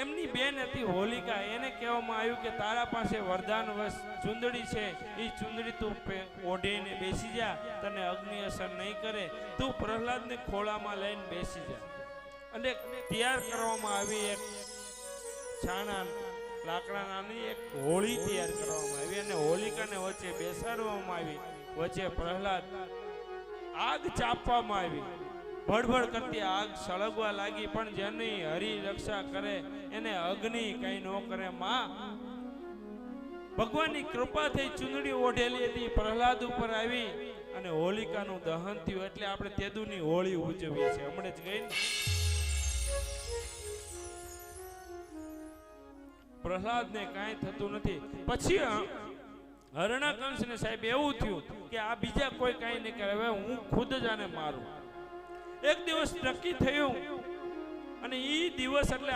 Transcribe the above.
એમની બેન હતી હોલિકા, એને કહેવામાં આવ્યું કે તારા પાસે વરદાન વશ ચુંદડી છે, એ ચુંદડી તું ઓઢીને બેસી જા, તને અગ્નિ અસર નહીં કરે, તું પ્રહલાદને ખોળામાં લઈને બેસી જા. અને તૈયાર કરવામાં આવી એક છાણા લાકડાની એક હોળી તૈયાર કરવામાં આવી અને હોલિકાને વચ્ચે બેસાડવામાં આવી. વચ્ચે પ્રહલાદ, આગ ચાપવામાં આવી, ભડભડ કરતી આગ સળગવા લાગી, પણ જેની હરિ રક્ષા કરે એને અગ્નિ કઈ ન કરે. માં ભગવાનની કૃપાથી ચુંદડી ઓઢેલી હતી પ્રહલાદ ઉપર આવી અને હોલિકાનું દહન થયું. એટલે આપણે તેદુની હોળી ઉજવીએ છીએ. હમણાં જ ગઈ પ્રહલાદને કાંઈ થતું નથી. પછી હરણાકંશને સાહેબ એવું થયું કે આ બીજા કોઈ કાંઈ નહીં કરે, હવે હું ખુદ જ આને મારું. એક દિવસ નક્કી થયું અને એ દિવસ એટલે